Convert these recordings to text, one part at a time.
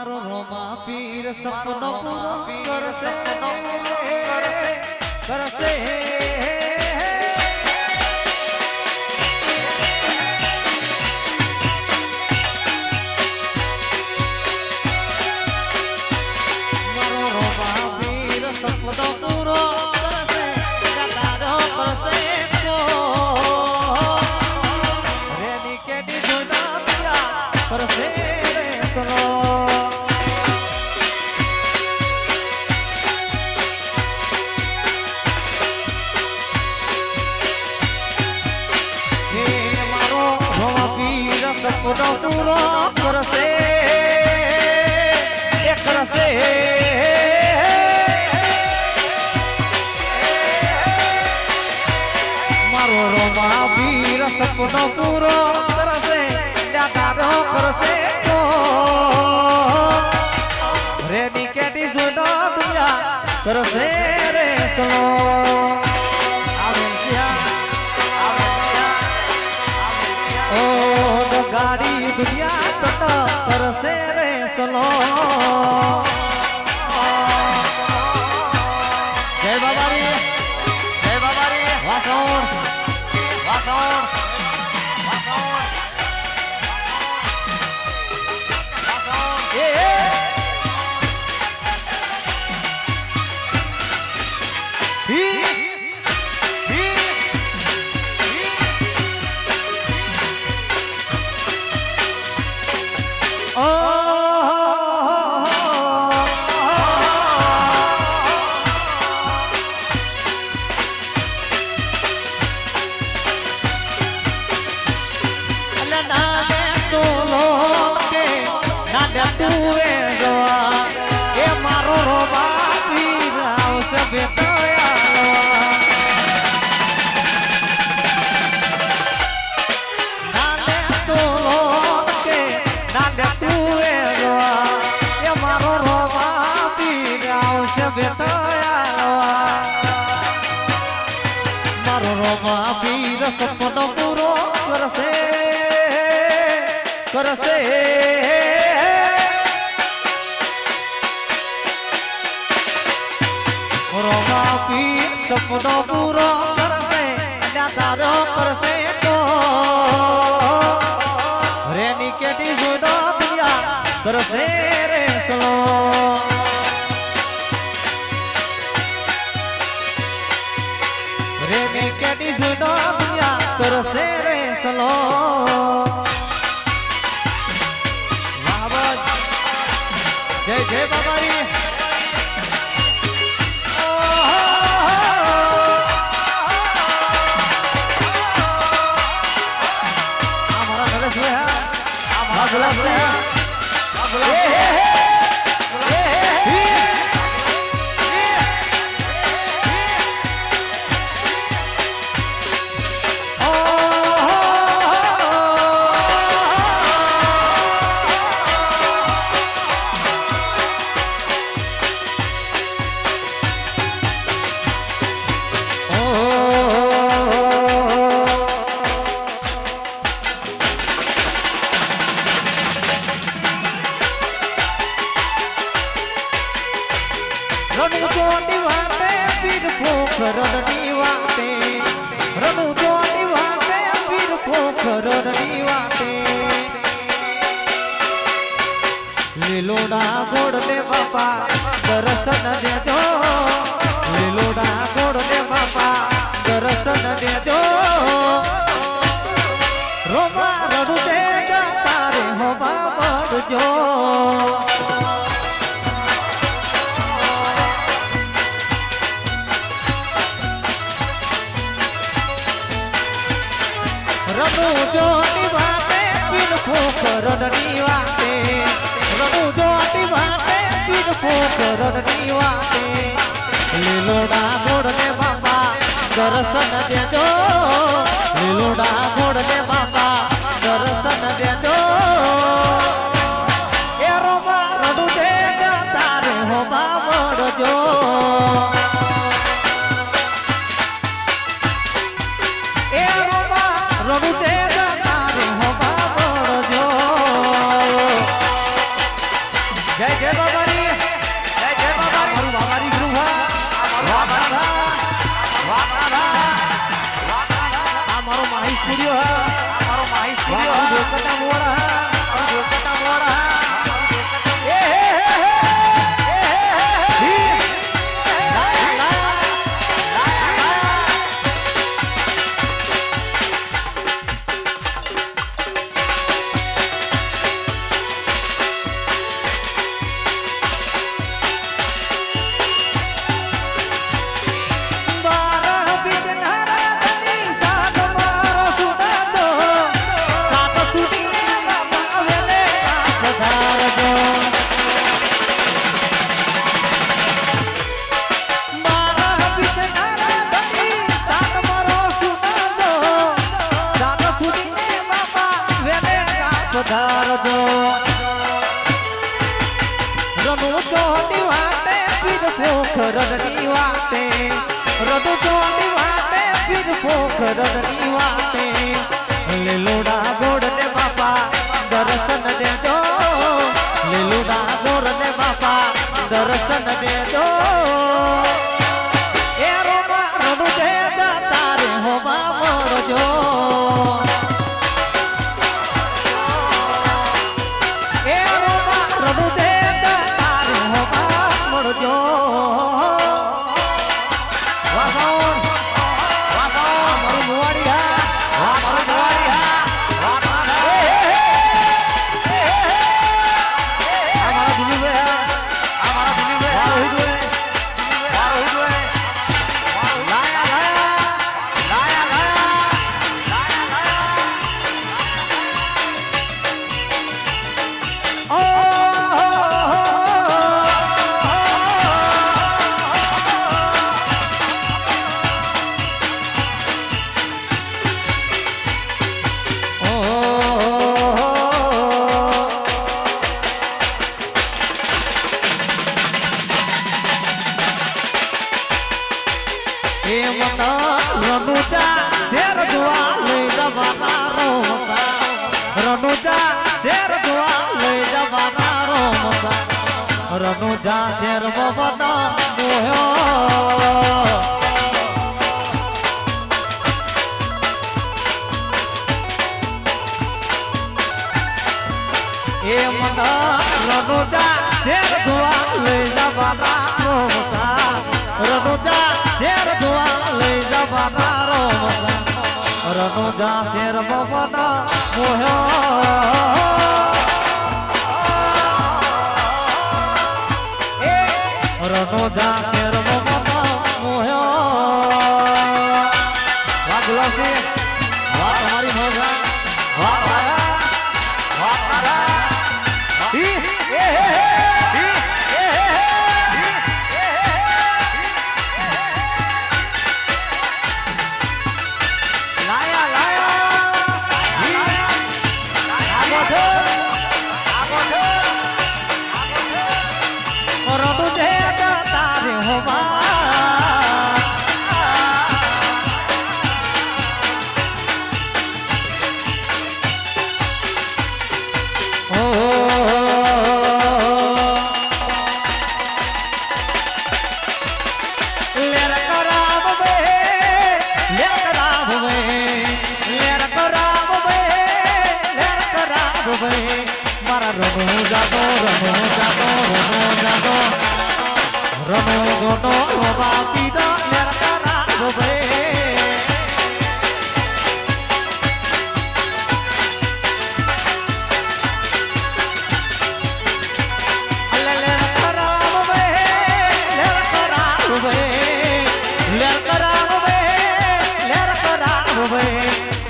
મારો રોમા પીર સપનો પૂરો કરશે કરશે મારો રોમા પીર સપનો પૂરો કરશે દાદો કરશે રેની કેડી જોડા પિયા કરશે રે સલો સપનો પૂરો કરશે એ કરશે મારો રોમા વીર સપનો પૂરો કરશે દાદો કરશે રેની કેડી જોડો દુનિયા કરશે રે સલો ગાડી દુનિયા તો કરશે રે સલો જય બાબારી વાસણ વાસણ એ મારો રોમા પીર આવશે બેટાયા નાને તો કે નાને તું એ મારો રોમા પીર આવશે બેટાયા મારો રોમા પીર સપનો પૂરો કરશે કરશે રોમા પીર સપનો પૂરો કરશે દાદો કરશે તો રેની કેટી જોડો દુનિયા કરશે રે સલો રેની કેટી જોડો દુનિયા કરશે રે સલો જય જય બાબારી રણની વાતે રણુ જોની વાતે પીર પોખરણની વાતે લીલોડા ગોળને બાપા દર્શન દેજો લીલોડા ગોળને બાપા દર્શન દેજો રોમા રણુ દે તારે હોબા બળજો રણુ જોની વાતે પીર પોખરણની વાતે રણુ જોની વાતે પીર પોખરણની વાતે લીલોડા ગોળને બાપા દર્શન દેજો લીલોડા ગોળને બાપા દર્શન દેજો એ રોમા રણુ દે તારે હોબા વળજો રણુ દે તારે હોબા વળજો મારો માહી સ્ટુડિયો હા મારો માહી સ્ટુડિયો હા ગોકટા મોરા હા ગોકટા મોરા હા એ પધારજો રનુ ચોટી વાટે પીર પોખરણની વાટે રનુ ચોટી વાટે પીર પોખરણની વાટે લીલુડા ગોળ ને બાપા દર્શન દેજો લીલુડા ગોળ ને બાપા દર્શન દેજો એ રોમા રનુ દે તારે હોમા મોરજો રનુજા શેર બબના મોહ્યો એ મના રનુજા શેર ધોવા લઈ જવાના રોમસા રનુજા શેર ધોવા લઈ જવાના રોમસા રનુજા શેર બબના મોહ્યો રનોજા શેર મોહ્યો વાહ ગુલાબસિંહ વાહ તમારી મોજા વાહ વાહ મારા રમો જાતો રમો ગોટો બાપી દો લેર કરા ગોબે લેર કરા ગોબે લેર કરા ગોબે લેર કરા ગોબે લેર કરા ગોબે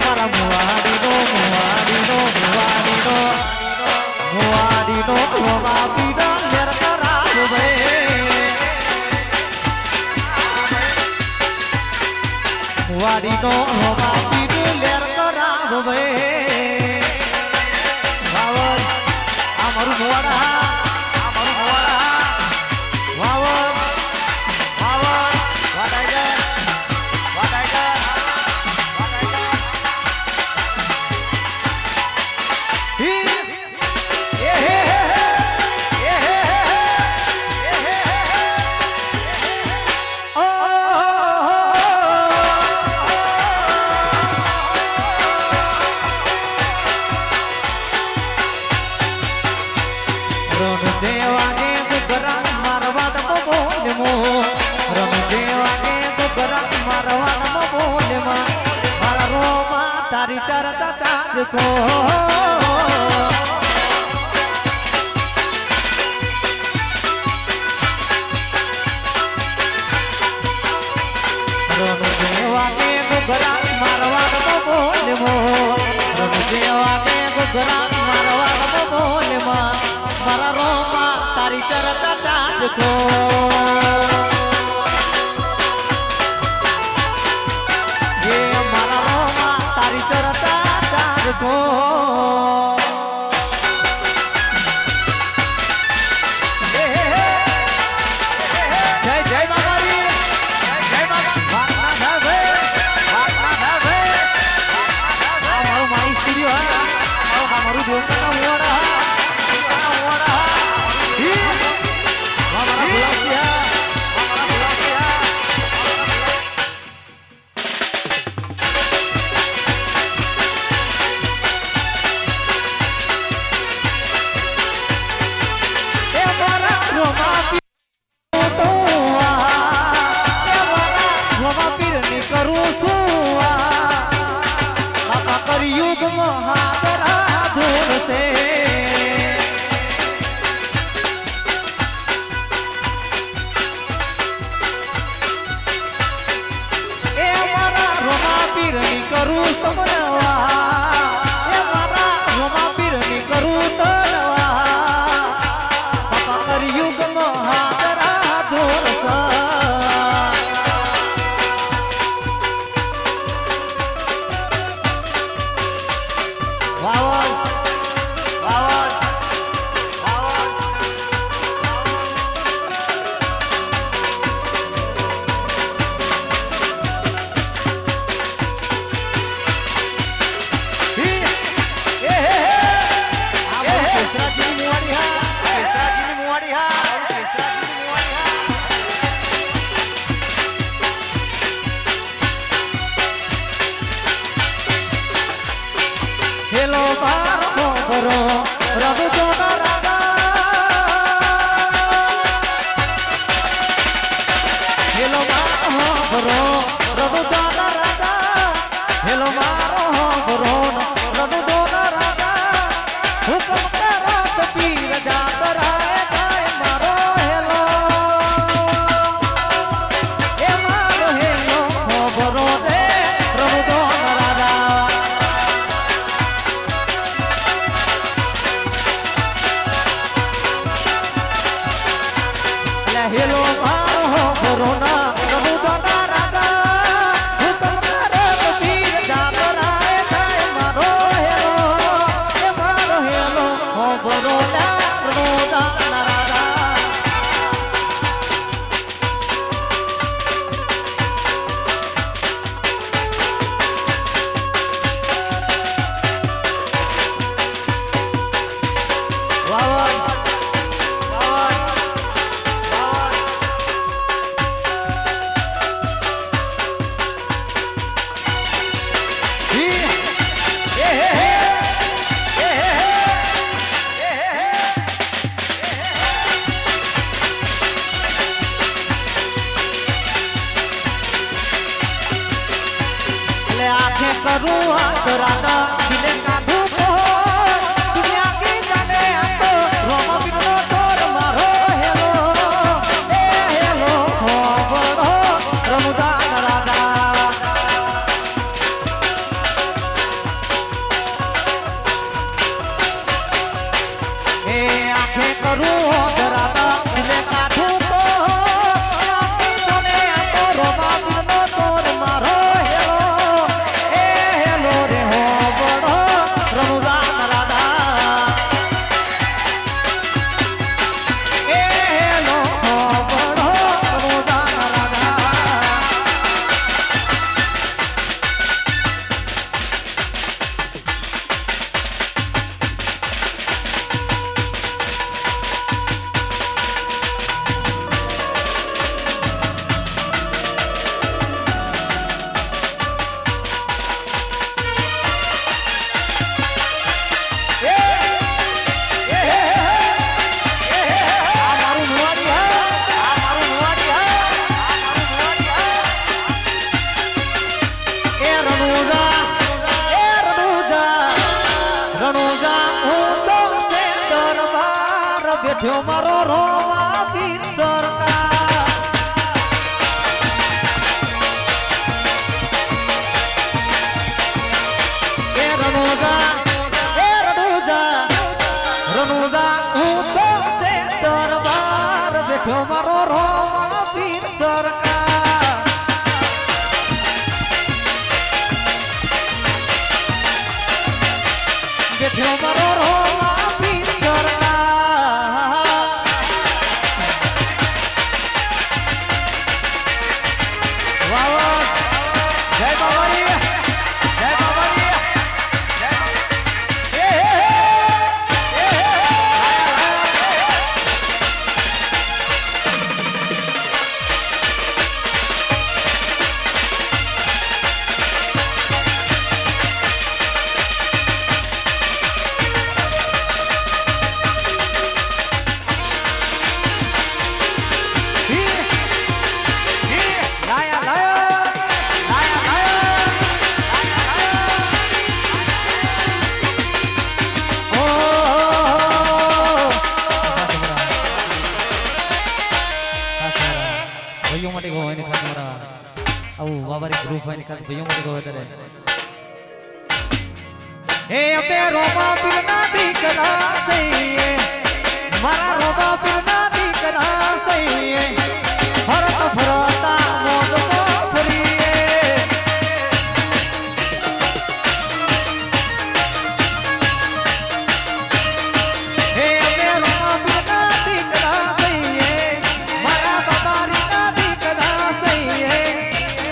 મારા મુવાડી દો બાપી દો લેર કરા ગોબે વાડી નો બાપી દો લેર કરા ગોબે વાવર આ મારું મોવાડા આ મારું મોવાડા વાવર વાવર વાડાઈગર તારી ચરતા ચાંદકો વાગે ગુગરા મારવા બોલે મો રમજે વાગે ગુગરા મારવા બોલે મારા રોમા તારી ચરતા ચાંદકો બેઠ્યો મારો રોવા પીર સરકાર એ રણુજા હું તો છે દરબાર બેઠ્યો મારો રોવા પીર સરકાર બેઠ્યો મારો રોવા પીર સરકાર વાહ જય બાબાજી જય બાબાજી हे अबे रोबा बिना दिखना सही है मारा रोबा बिना दिखना सही है भरत भरता मोद मोफरी हे अबे रोबा बिना दिखना सही है मारा बाबा बिना दिखना सही है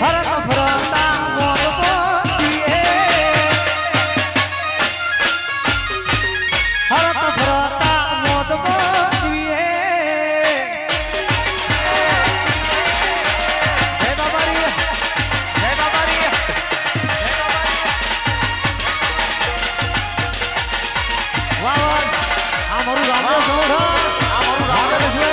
भरत भरता मोद मोफरी भरत भरता मोद मोफरी जय बाबारी जय बाबारी जय बाबारी वाह आ मारू राम सोरा आ मारू राम છે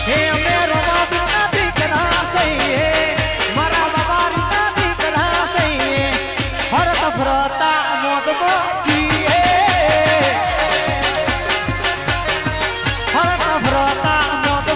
हे अमे रोबा बिना दिखना सही है मारा बाबा बिना दिखना सही है भरत भरता मोद मोफरी